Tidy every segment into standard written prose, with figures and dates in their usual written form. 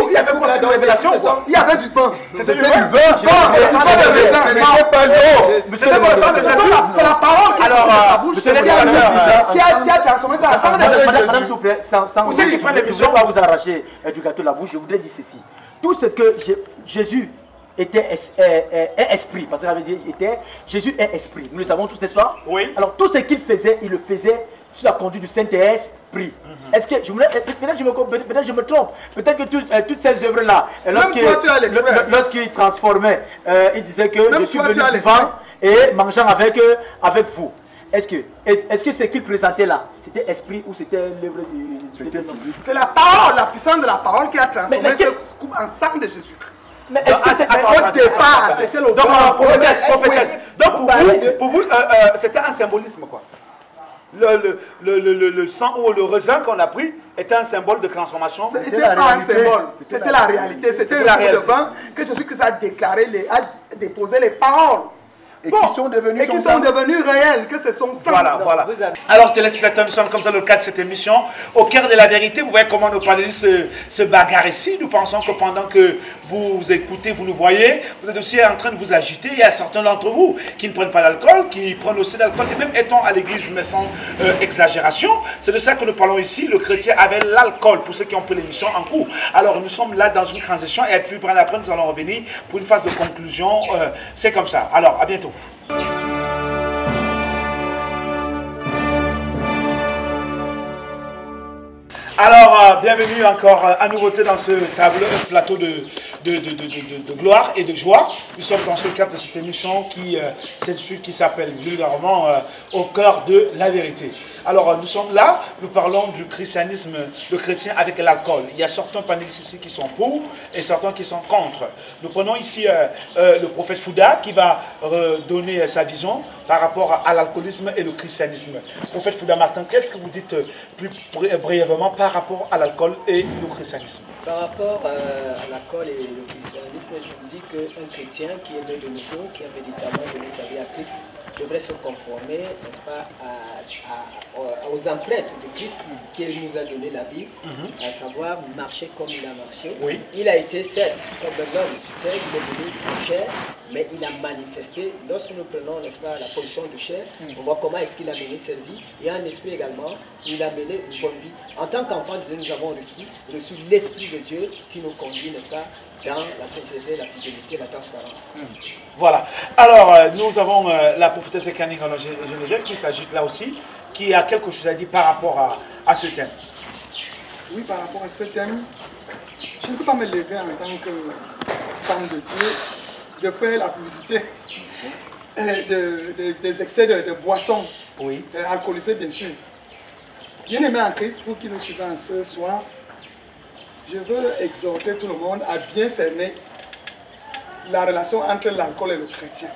où il y avait quoi? C'est dans Révélation ou quoi? Il y avait du vin. C'était du vin. Ce n'était pas l'eau. C'était pas le sang de Jésus. C'est la parole qui est sortie de sa bouche qui a transformé ça. Madame, s'il vous plaît, Pour ceux qui prennent l'émission, je ne vais pas vous arracher du gâteau de la bouche, je voudrais dire ceci. Tout ce que Jésus était esprit, parce que ça veut dire Jésus est esprit. Nous le savons tous, n'est-ce pas? Oui. Alors tout ce qu'il faisait, il le faisait sous la conduite du Saint-Esprit. Est-ce que peut-être je me trompe, peut-être que toutes ces œuvres-là, lorsqu'il transformait, il disait que je suis venu vivant et mangeant avec vous. Est-ce que ce qu'il présentait là, c'était esprit ou c'était l'œuvre du... C'est la parole, la puissance de la parole qui a transformé ce couple en sang de Jésus-Christ. Mais est-ce que c'était au départ, c'était le prophétesse. Donc pour vous, c'était un symbolisme quoi. Le sang ou le raisin qu'on a pris était un symbole de transformation. C'était pas un symbole, c'était la réalité. C'était la réalité que Jésus-Christ a déclaré, a déposé les paroles. Et qui sont devenus réels, que ce sont ça. Voilà. Alors, téléspectateurs, nous sommes comme dans le cadre de cette émission, au cœur de la vérité. Vous voyez comment nos panélistes se bagarrent ici. Nous pensons que pendant que vous écoutez, vous nous voyez, vous êtes aussi en train de vous agiter. Il y a certains d'entre vous qui ne prennent pas d'alcool, qui prennent aussi de l'alcool, et même étant à l'église, mais sans exagération. C'est de ça que nous parlons ici. Le chrétien avait l'alcool, pour ceux qui ont pris l'émission en cours. Alors, nous sommes là dans une transition, et puis après, nous allons revenir pour une phase de conclusion. C'est comme ça. Alors, à bientôt. Alors, bienvenue encore à nouveauté dans ce plateau de gloire et de joie. Nous sommes dans ce cadre de cette émission qui s'appelle vulgairement Au cœur de la vérité. Alors, nous sommes là, nous parlons du christianisme, le chrétien avec l'alcool. Il y a certains panélistes ici qui sont pour et certains qui sont contre. Nous prenons ici le prophète Fouda qui va donner sa vision par rapport à l'alcoolisme et le christianisme. Prophète Fouda Martin, qu'est-ce que vous dites plus brièvement par rapport à l'alcool et le christianisme? Par rapport à l'alcool et le christianisme, je vous dis qu'un chrétien qui est né de nouveau, qui a véritablement donné sa vie à Christ, devrait se conformer, n'est-ce pas, aux empreintes de Christ qui nous a donné la vie, à savoir marcher comme il a marché. Oui. Il a été certes comme un homme super, il est venu en chair, mais il a manifesté, lorsque nous prenons, n'est-ce pas, la position de chair, on voit comment est-ce qu'il a mené cette vie, et en esprit également, il a mené une bonne vie. En tant qu'enfant de Dieu, nous avons reçu l'Esprit de Dieu qui nous conduit, n'est-ce pas, dans la sincérité, la fidélité, la transparence. Voilà. Alors, nous avons la prophétesse Kani Geneviève qui s'agite là aussi, qui a quelque chose à dire par rapport à ce thème. Oui, par rapport à ce thème, je ne peux pas me lever en tant que femme de Dieu, de faire la publicité des excès de boissons, alcoolisées bien sûr. Bien-aimés en Christ, pour qui nous suivons ce soir, je veux exhorter tout le monde à bien cerner la relation entre l'alcool et le chrétien.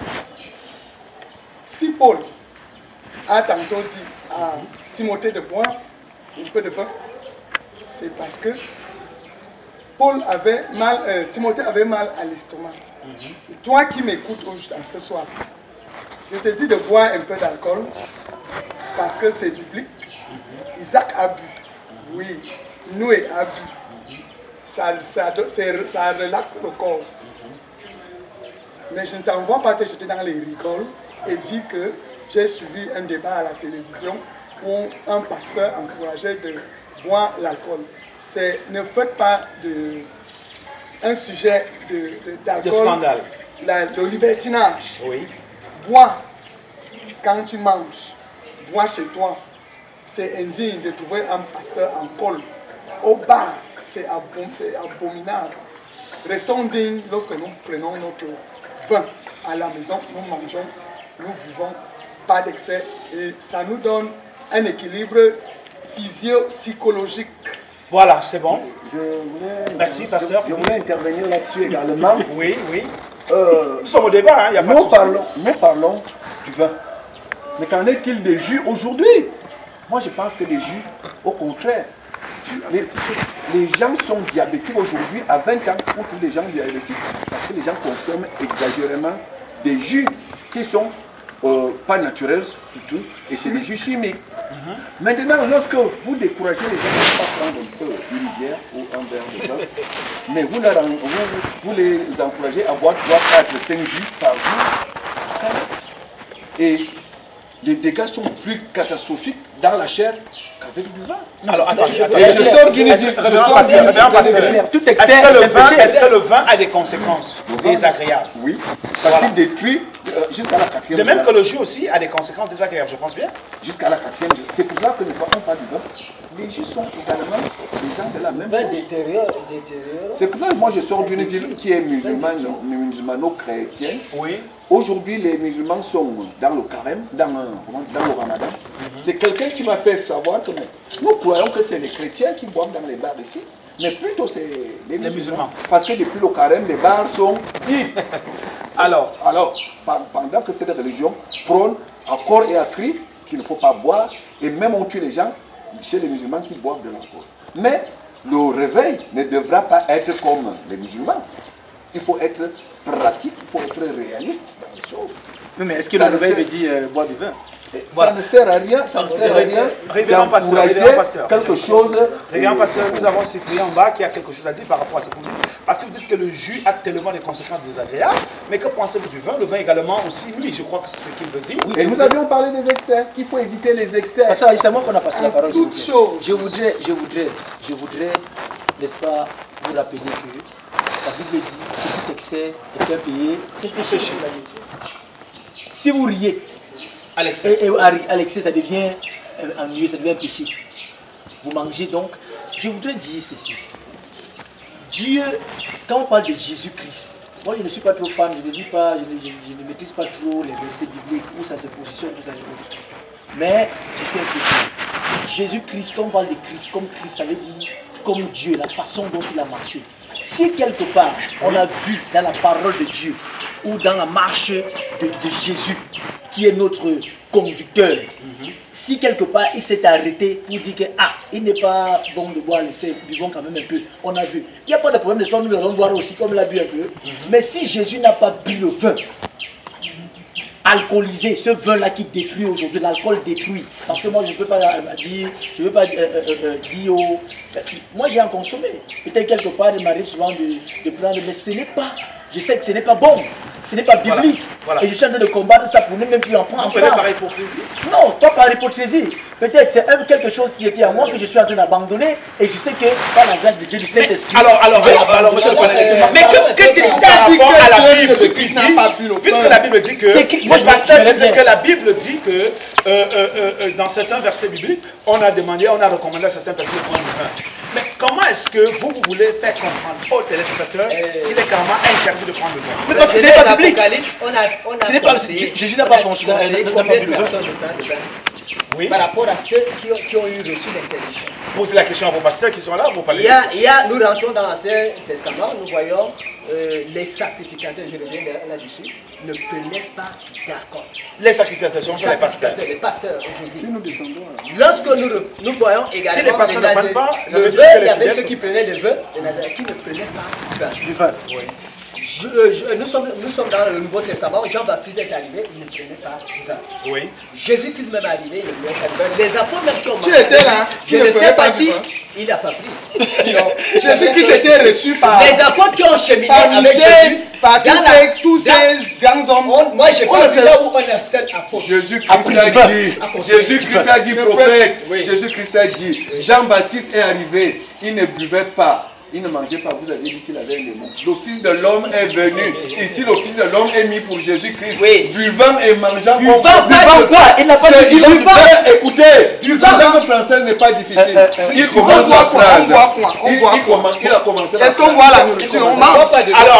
Si Paul a tantôt dit à Timothée de boire un peu de vin, c'est parce que Timothée avait mal à l'estomac. Et toi qui m'écoutes ce soir, je te dis de boire un peu d'alcool parce que c'est biblique. Isaac a bu, oui, Noé a bu. Ça relaxe le corps. Mais je ne t'envoie pas te jeter dans les rigoles et dire que j'ai suivi un débat à la télévision où un pasteur encourageait de boire l'alcool. Ne faites pas un sujet d'alcool. De scandale. Le libertinage. Oui. Bois quand tu manges. Bois chez toi. C'est indigne de trouver un pasteur en col. Au bar, c'est abominable. Restons dignes lorsque nous prenons notre vin à la maison, nous mangeons, nous buvons, pas d'excès et ça nous donne un équilibre physio-psychologique. Voilà, c'est bon. Merci, pasteur. Je voulais intervenir là-dessus également. Oui. Nous sommes au débat, il n'y a pas de souci. Nous parlons du vin. Mais qu'en est-il des jus aujourd'hui? Moi, je pense que les jus, au contraire, les gens sont diabétiques aujourd'hui à 20 ans pour tous les gens diabétiques parce que les gens consomment exagérément des jus qui sont pas naturels surtout et c'est des jus chimiques. Maintenant, lorsque vous découragez les gens de ne pas prendre un peu une bière ou un verre de vin, Mais vous les encouragez à boire 3, 4, 5 jus par jour. Et les dégâts sont plus catastrophiques dans la chair qu'avec du vin. Alors, attendez. Et je sors d'une Est-ce que le vin a des conséquences désagréables? Oui, parce qu'il détruit jusqu'à la 4e. De même que le jus aussi a des conséquences désagréables, je pense bien. Jusqu'à la 4e. C'est pour ça que les on parle du vin. Les jus sont également des gens de la même chose. C'est pour ça que moi je sors d'une ville qui est musulmano-chrétienne. Oui. Aujourd'hui, les musulmans sont dans le carême, dans le ramadan. C'est quelqu'un qui m'a fait savoir que nous croyons que c'est les chrétiens qui boivent dans les bars ici, mais plutôt c'est les musulmans. Parce que depuis le carême, les bars sont vides. Alors, pendant que cette religion prône à corps et à cri qu'il ne faut pas boire, et même on tue les gens chez les musulmans qui boivent de l'alcool. Mais le réveil ne devra pas être comme les musulmans. Il faut être pratique, il faut être réaliste dans les choses. Non, mais est-ce que le réveil veut dire boire du vin? Ça ne sert à rien, ça ne sert à rien d'encourager quelque chose. Regarde, pasteur, nous avons Cyprien en bas qui a quelque chose à dire par rapport à ce que vous dites. Parce que vous dites que le jus a tellement de conséquences désagréables, mais que pensez-vous du vin? Le vin également aussi, lui, je crois que c'est ce qu'il veut dire. Oui, et nous avions parlé des excès, qu'il faut éviter les excès. C'est moi qu'on a passé la parole. Toutes choses. Je voudrais, n'est-ce pas, vous rappeler que la Bible dit que tout excès est un péché. Si vous riez, à l'excès, ça devient ennuyeux, ça devient un péché. Vous mangez donc. Je voudrais dire ceci. Dieu, quand on parle de Jésus-Christ, moi je ne suis pas trop fan, je ne lis pas, je ne maîtrise pas trop les versets bibliques, où ça se positionne, tout ça. Mais je suis un chrétien. Jésus-Christ, quand on parle de Christ, comme Christ, ça veut dire comme Dieu, la façon dont il a marché. Si quelque part on a vu dans la parole de Dieu ou dans la marche de Jésus, qui est notre conducteur, si quelque part il s'est arrêté pour dire que il n'est pas bon de boire l'excès, buvons quand même un peu, on a vu. Il n'y a pas de problème, n'est-ce pas, nous allons boire aussi comme il a bu un peu. Mais si Jésus n'a pas bu le vin, alcoolisé, ce vin-là qui détruit aujourd'hui, l'alcool détruit. Parce que moi, je ne peux pas dire, moi j'ai en consommé. Peut-être quelque part, il m'arrive souvent de prendre, mais ce n'est pas, je sais que ce n'est pas bon, ce n'est pas biblique. Voilà. Et je suis en train de combattre ça pour ne même plus en prendre. Peut-être par hypocrisie? Non, pas par hypocrisie. Peut-être c'est quelque chose qui était à moi que je suis en train d'abandonner et je sais que par la grâce de Dieu, du Saint-Esprit. Alors, monsieur le pasteur, mais que tu dis par rapport à la Bible qui dit, puisque la Bible dit que, le pasteur disait que la Bible dit que dans certains versets bibliques, on a demandé, on a recommandé à certaines personnes de prendre du vin. Mais comment est-ce que vous voulez faire comprendre aux téléspectateurs qu'il est carrément interdit de prendre le vin? Parce que ce n'est pas biblique. Jésus n'a pas fonctionné. Combien de personnes de vin? Oui. Par rapport à ceux qui ont eu reçu l'interdiction. Posez la question à vos pasteurs qui sont là, vous parlez. Nous rentrons dans l'Ancien Testament, nous voyons les sacrificateurs, je reviens là-dessus, ne prenaient pas d'accord. Les sacrificateurs sont les pasteurs. Les pasteurs aujourd'hui. Si nous descendons. Lorsque nous voyons également si les pasteurs ne prennent pas, le vin, il y avait ceux qui prenaient le vin, les Nazaréens qui ne prenaient pas du vin. Oui. Nous sommes dans le Nouveau Testament, Jean-Baptiste est arrivé, il ne prenait pas du vin. Oui. Jésus-Christ même est arrivé, il ne prenait pas du vin. Les apôtres même qui ont mangé. Tu étais là, je ne sais pas si il n'a pas pris. Jésus-Christ était reçu par les apôtres qui ont cheminé avec Jésus. Par tous ces grands hommes. Moi, je parle de là où on est seul apôtre. Jésus-Christ a dit, prophète, Jésus-Christ a dit, Jean-Baptiste est arrivé, il ne buvait pas. Il ne mangeait pas, vous avez dit qu'il avait un démon. Le Fils de l'homme est venu. Ici, le Fils de l'homme est mis pour Jésus-Christ. Oui. Buvant et mangeant. Buvant quoi? Il n'a pas dit buvant. Écoutez, la langue française n'est pas difficile. Il commence la phrase. Il a commencé la phrase. Est-ce qu'on boit la nourriture? On mange.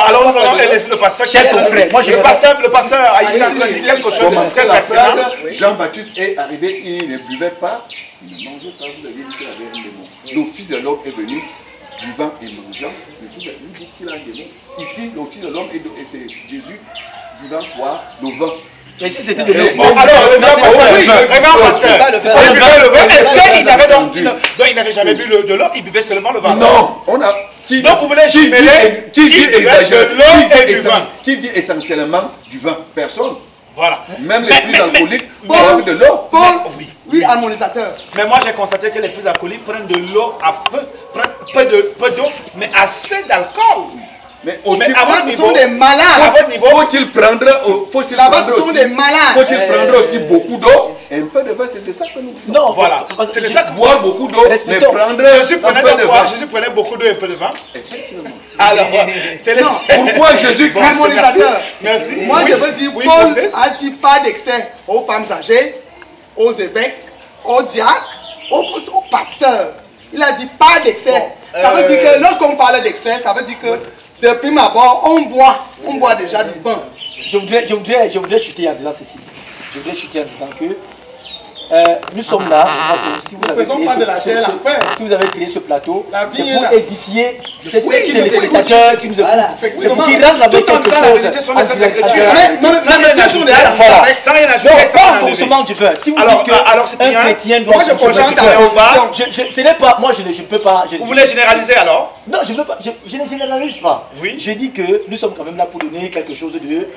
Alors nous allons laisser le pasteur. Le pasteur haïtien dit quelque chose de très pertinent. Jean-Baptiste est arrivé, il ne buvait pas. Il ne mangeait pas, vous avez dit qu'il avait un démon. Le Fils de l'homme est venu. Buvant et mangeant, mais vous avez dit qu'il a un démon. Ici, le Fils de l'homme et c'est Jésus buvant quoi? Le vin. Mais si c'était de l'eau. Alors, le pasteur. Est-ce qu'il avait donc il n'avait jamais bu de l'eau, il buvait seulement le vin? Non, on a. Donc vous voulez chimérer qui dit de l'eau et du vin? Qui dit essentiellement du vin? Personne. Voilà. Même les plus alcooliques boivent de l'eau. Oui, harmonisateur. Mais moi, j'ai constaté que les plus alcooliques prennent de l'eau à peu d'eau, mais assez d'alcool. Mais aussi, avant, ce sont des malades. Faut-il prendre, aussi beaucoup d'eau? Un peu de vin, c'est de ça que nous disons. Non, voilà. C'est de ça que boire beaucoup d'eau, mais prendre un peu de vin. Jésus prenait beaucoup d'eau et un peu de vin. Effectivement. Alors, pourquoi Jésus harmonisateur? Merci. Moi, je veux dire, Paul a dit pas d'excès aux femmes âgées, aux évêques, aux diacres, aux pasteurs. Il a dit pas d'excès. Ça veut dire que lorsqu'on parle d'excès, ça veut dire que de prime abord, on boit déjà du vin. Je voudrais chuter en disant ceci. Je voudrais chuter en disant que nous sommes là. Si vous avez créé ce plateau, c'est pour édifier ces téléspectateurs qui nous écoutent. C'est pour qu'ils rentrent avec quelque chose. Sans rien ajouter, pas un consommant du vin. Si vous dites qu'un chrétien doit consommer du vin, ce n'est pas. Moi, je ne peux pas. Vous voulez généraliser alors? Non, je veux pas. Je ne généralise pas. Oui. Je dis que nous sommes quand même là pour donner quelque chose de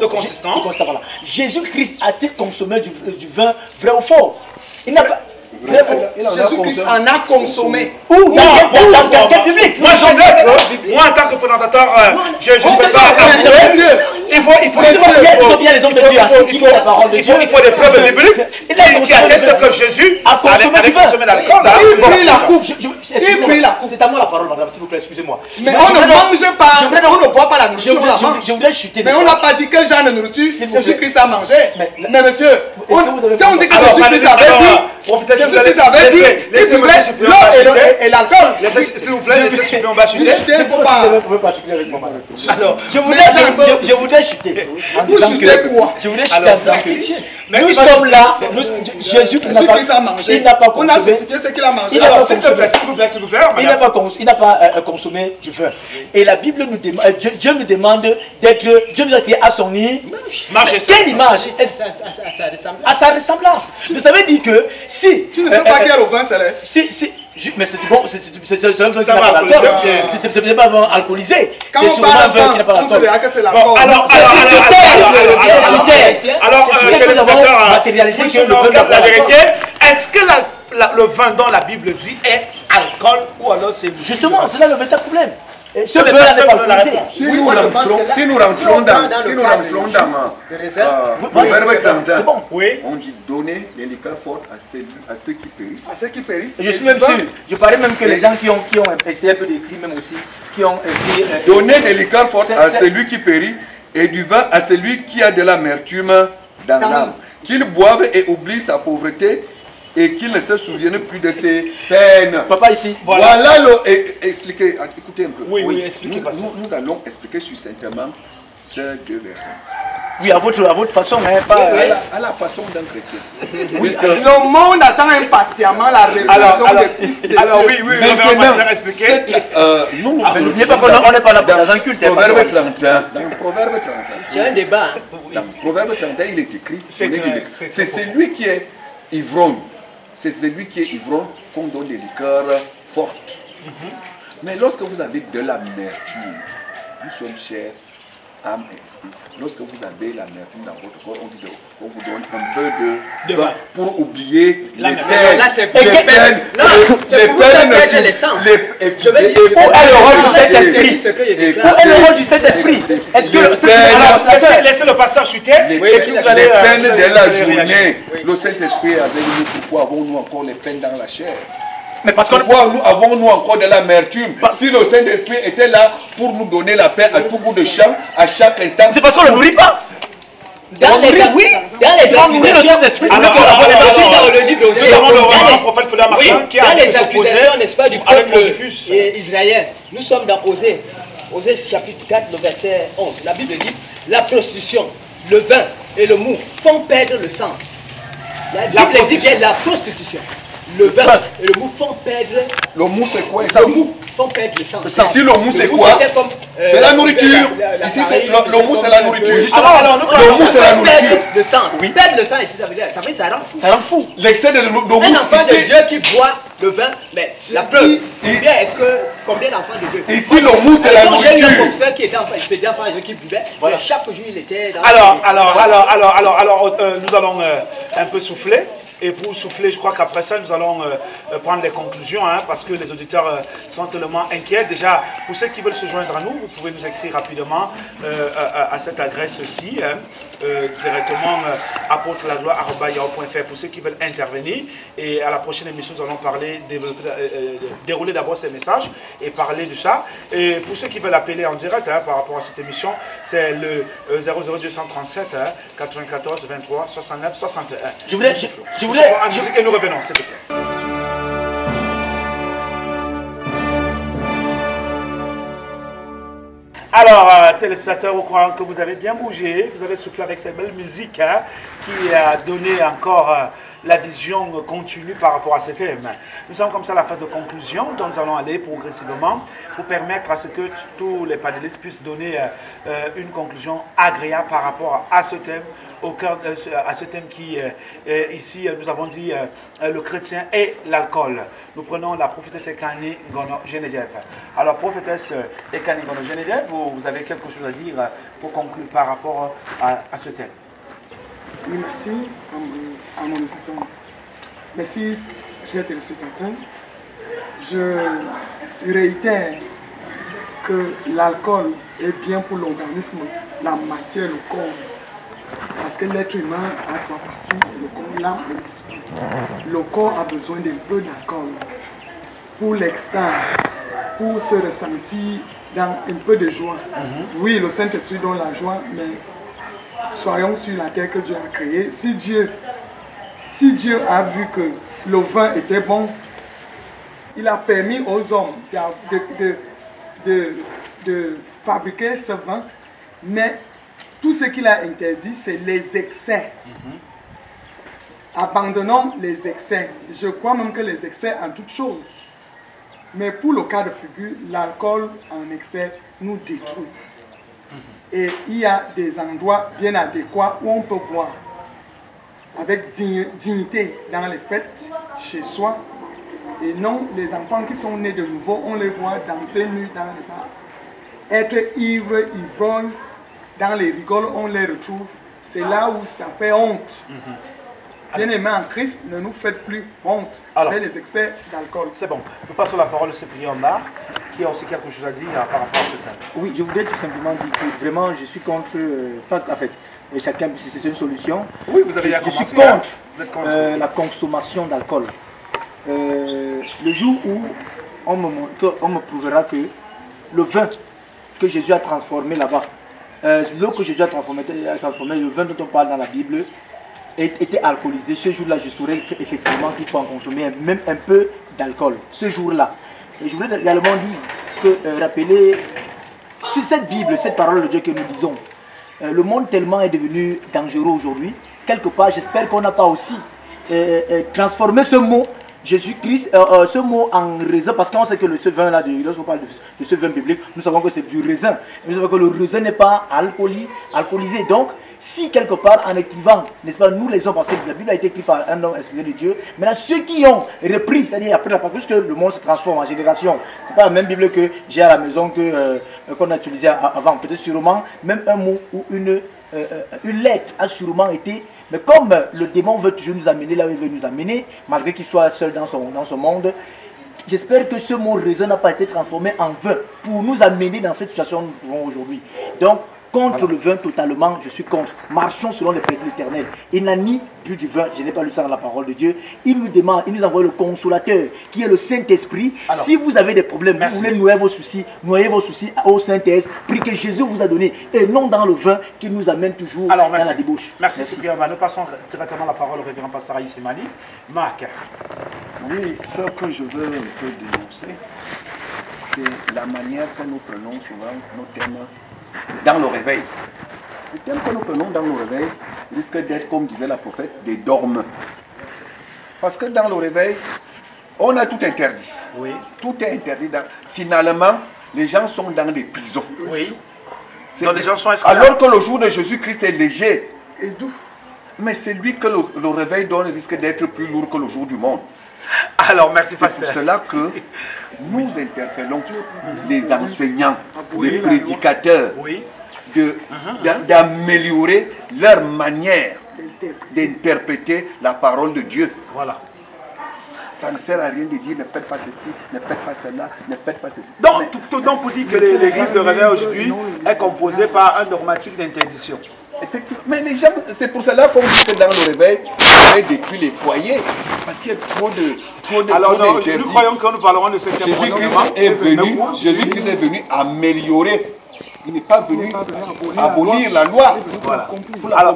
consistant. Voilà. Jésus-Christ a-t-il consommé du vin vrai ou faux? Il n'a pas. Jésus-Christ en a consommé. Où? Dans quel public? Moi, en tant que présentateur, je ne peux pas. Il faut bien les hommes de Dieu qui font la parole de Dieu. Il faut des preuves bibliques qui attestent que Jésus a consommé l'alcool. Il prit la coupe. C'est à moi la parole, madame, s'il vous plaît, excusez-moi. Mais on ne mange pas, on ne boit pas la nourriture. Je voudrais chuter. Mais on n'a pas dit quel genre de nourriture Jésus-Christ a mangé. Mais monsieur, si on dit que Jésus-Christ avait bu, l'eau et l'alcool. S'il vous plaît, laissez supplier, on va chuter. Je voudrais chuter. Je voudrais chuter en disant que nous sommes là. Jésus a mangé. Il n'a pas consommé. On a spécifié ce qu'il a mangé. S'il vous plaît. Il n'a pas consommé du vin. Et la Bible nous demande, Dieu nous demande d'être, Dieu nous a créé à son image. Quelle image? À sa ressemblance. Vous savez dire que si... Tu ne sais pas qu'il y a le vin céleste. Mais c'est bon, c'est un vin qui n'a pas d'alcool. C'est pas un vin alcoolisé. Quand on parle de vin, on se dira que c'est l'alcool. Alors, la vérité, est-ce que le vin dont la Bible dit est alcool ou alors c'est... Justement, c'est là le véritable problème. Ce vin-là n'est pas alcoolisé. Si nous rentrons dans Proverbe 31, on dit donner les liqueurs fortes à ceux qui périssent. À ceux qui périssent. Je suis même sûr. Je parie même que les gens qui ont essayé un peu d'écrire même aussi, qui ont écrit... Donner des liqueurs fortes à celui qui périt et du vin à celui qui a de l'amertume dans l'âme. Qu'il boive et oublie sa pauvreté et qu'il ne se souvienne plus de ses peines. Papa ici. Voilà expliquez, écoutez un peu. Oui, expliquez. Nous allons expliquer succinctement ces deux versets. Oui, à votre façon, hein, pas à la façon d'un chrétien. Le monde attend impatiemment la révélation des fils de Dieu. Alors oui, maintenant, on va expliquer. n'oubliez pas qu'on n'est pas là dans un culte. Proverbe 31. Dans Proverbe 31. C'est un débat. Dans Proverbe 31, il est écrit. C'est celui qui est ivrogne. C'est celui qui est ivrogne qu'on donne des liqueurs fortes. Mais lorsque vous avez de l'amertume, nous sommes chers, âme et esprit. Lorsque vous avez l'amertume dans votre corps, on vous donne un peu de vin pour oublier les peines. Là, c'est pour les peines. C'est pour perdre l'essence. Je vais dire, où est le rôle du Saint-Esprit? Où est le rôle du Saint-Esprit? Est-ce que laissez le passeur chuter. Les peines de la journée. Le Saint-Esprit est avec nous. Pourquoi avons-nous encore les peines dans la chair? Mais parce pourquoi avons-nous encore de l'amertume? Si le Saint-Esprit était là pour nous donner la paix à tout bout de champ, à chaque instant. C'est parce qu'on ne le nourrit pas. Dans les accusations, n'est-ce pas, du peuple israélien, nous sommes dans Osée chapitre 4, le verset 11. La Bible dit, la prostitution, le vin et le mou font perdre le sens. La Bible dit que la prostitution, le vin et le mou font perdre. Le mou c'est quoi? Le mou, font perdre le sens. Ici, le mou, c'est quoi? C'est la nourriture. Ici, le mou, c'est la nourriture. Justement, alors, le mou, c'est la nourriture. Le sens. Perdre le sens ici, ça veut dire, ça rend fou. Ça rend fou. L'excès de mou, un enfant de Dieu qui boit le vin, mais la preuve, combien d'enfants de Dieu? Ici, le mou, c'est la nourriture. J'ai eu un professeur qui était enfant, c'était enfant de Dieu qui buvait, voilà. Chaque jour il était dans... Alors, nous allons un peu souffler. Et pour souffler, je crois qu'après ça, nous allons prendre les conclusions, hein, parce que les auditeurs sont tellement inquiets. Déjà, pour ceux qui veulent se joindre à nous, vous pouvez nous écrire rapidement à cette adresse-ci, hein, directement apôtrelagloire@yahoo.fr pour ceux qui veulent intervenir. Et à la prochaine émission, nous allons parler, dérouler d'abord ces messages et parler de ça. Et pour ceux qui veulent appeler en direct, hein, par rapport à cette émission, c'est le 00237 hein, 94 23 69 61. Je voulais Et nous revenons, s'il vous plaît. Alors, téléspectateurs, au courant que vous avez bien bougé, vous avez soufflé avec cette belle musique hein, qui a donné encore la vision continue par rapport à ce thème. Nous sommes comme ça à la phase de conclusion, donc nous allons aller progressivement pour permettre à ce que tous les panélistes puissent donner une conclusion agréable par rapport à ce thème, au cœur, à ce thème qui, ici, nous avons dit le chrétien et l'alcool. Nous prenons la prophétesse Ekani Ngono Geneviève. Alors, prophétesse Ekani Ngono Geneviève, vous avez quelque chose à dire pour conclure par rapport à ce thème. Oui, merci à mon administrateur. Merci, chers téléspectateurs. Je réitère que l'alcool est bien pour l'organisme, la matière, le corps. Parce que l'être humain a trois parties, le corps, l'âme et l'esprit. Le corps a besoin d'un peu d'alcool pour l'extase, pour se ressentir dans un peu de joie. Oui, le Saint-Esprit donne la joie, mais soyons sur la terre que Dieu a créée. Si Dieu a vu que le vin était bon, il a permis aux hommes de fabriquer ce vin, mais tout ce qu'il a interdit, c'est les excès. Abandonnons les excès. Je crois même que les excès en toutes choses. Mais pour le cas de figure, l'alcool en excès nous détruit. Et il y a des endroits bien adéquats où on peut boire avec dignité dans les fêtes, chez soi. Et non, les enfants qui sont nés de nouveau, on les voit danser nus dans les bars. Être ivre, ivrogne, dans les rigoles, on les retrouve. C'est là où ça fait honte. Bien-aimés en Christ, ne nous faites plus honte avec les excès d'alcool. C'est bon. Nous passons la parole à Cyprien Omar, qui a aussi quelque chose à dire par rapport à ce thème. Oui, je voudrais tout simplement dire que vraiment, je suis contre, en fait, chacun, c'est une solution. Oui, vous avez je suis contre la consommation d'alcool. Le jour où on me prouvera que le vin que Jésus a transformé là-bas, l'eau que Jésus a transformé, le vin dont on parle dans la Bible, était alcoolisé. Ce jour-là, je saurais effectivement qu'il faut en consommer même un peu d'alcool. Ce jour-là. Et je voulais également dire que, rappeler, sur cette Bible, cette parole de Dieu que nous lisons, le monde tellement est devenu dangereux aujourd'hui. Quelque part, j'espère qu'on n'a pas aussi transformé ce mot Jésus-Christ, ce mot en raisin, parce qu'on sait que ce vin-là, lorsqu'on parle de ce vin biblique, nous savons que c'est du raisin. Nous savons que le raisin n'est pas alcoolisé. Donc, si quelque part, en écrivant, n'est-ce pas, nous les hommes, parce que la Bible a été écrite par un homme inspiré de Dieu, maintenant ceux qui ont repris, c'est-à-dire après la parole, puisque le monde se transforme en génération, c'est pas la même Bible que j'ai à la maison qu'on a utilisée avant. Peut-être sûrement, même un mot ou une lettre a sûrement été. Mais comme le démon veut toujours nous amener là où il veut nous amener, malgré qu'il soit seul dans son monde, j'espère que ce mot raisin n'a pas été transformé en vin pour nous amener dans cette situation où nous vivons aujourd'hui. Donc, contre le vin totalement, je suis contre. Marchons selon les principes éternels. Il n'a ni bu du vin, je n'ai pas lu ça dans la parole de Dieu. Il nous demande, il nous envoie le consolateur, qui est le Saint-Esprit. Si vous avez des problèmes, vous voulez noyer vos soucis au Saint-Esprit que Jésus vous a donné, et non dans le vin qui nous amène toujours dans la débauche. Merci. Nous passons directement la parole au révérend pasteur Aïs Semani. Marc. Oui, ce que je veux un peu dénoncer, c'est la manière que nous prenons souvent nos thèmes dans le réveil. Le thème que nous prenons dans le réveil risque d'être, comme disait la prophète, des dormes. Parce que dans le réveil, On a tout interdit. Oui. Tout est interdit. Finalement, les gens sont dans des prisons. Oui. Donc les gens sont esclaves. Alors que le jour de Jésus-Christ est léger. Et doux. Mais c'est lui que le réveil donne risque d'être plus lourd que le jour du monde. Alors, merci, pasteur. C'est pour cela que nous interpellons les enseignants, les prédicateurs, d'améliorer leur manière d'interpréter la parole de Dieu. Voilà. Ça ne sert à rien de dire ne faites pas ceci, ne faites pas cela, ne faites pas ceci. Donc, pour dire que l'église de réveil aujourd'hui est composée par un dogmatique d'interdiction. Effectivement, mais les gens, c'est pour cela qu'on dit que dans le réveil, on a détruit les foyers. Parce qu'il y a trop de Alors, nous croyons que nous parlerons de cette Jésus-Christ est venu améliorer. Il n'est pas venu abolir la loi. Voilà.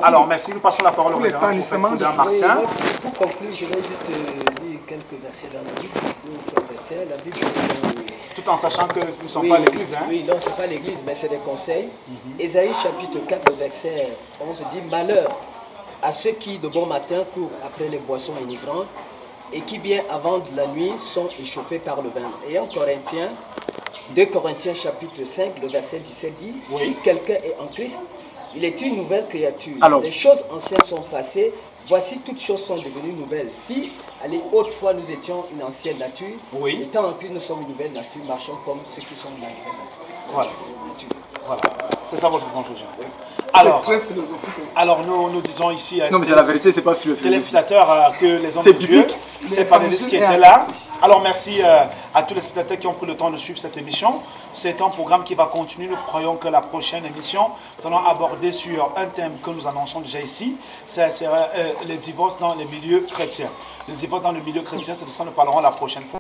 Alors, merci. Nous passons la parole au révérend prophète Martin. Pour conclure, je vais juste lire quelques versets dans la Bible. La Bible tout en sachant que nous ne sommes pas l'église. Hein? Oui, non, ce n'est pas l'église, mais c'est des conseils. Ésaïe chapitre 4, verset 11 dit « Malheur à ceux qui de bon matin courent après les boissons enivrantes et qui bien avant de la nuit sont échauffés par le vin. » Et en Corinthiens, 2 Corinthiens chapitre 5, le verset 17 dit « Si quelqu'un est en Christ, il est une nouvelle créature. Alors, les choses anciennes sont passées, voici toutes choses sont devenues nouvelles. Si, allez, autrefois nous étions une ancienne nature, étant en Christ nous sommes une nouvelle nature, marchons comme ceux qui sont de la nouvelle nature. Voilà. Voilà. C'est ça votre conclusion. Oui. Alors, c'est très philosophique. Alors nous disons ici à non, mais la vérité, c'est pas philosophique. Téléspectateurs que les hommes de Dieu, c'est panélistes qui étaient là. Alors merci à tous les spectateurs qui ont pris le temps de suivre cette émission. C'est un programme qui va continuer. Nous croyons que la prochaine émission, nous allons aborder sur un thème que nous annonçons déjà ici. Ça sera les divorces dans les milieux chrétiens. Les divorces dans le milieu chrétien, c'est de ça que nous parlerons la prochaine fois.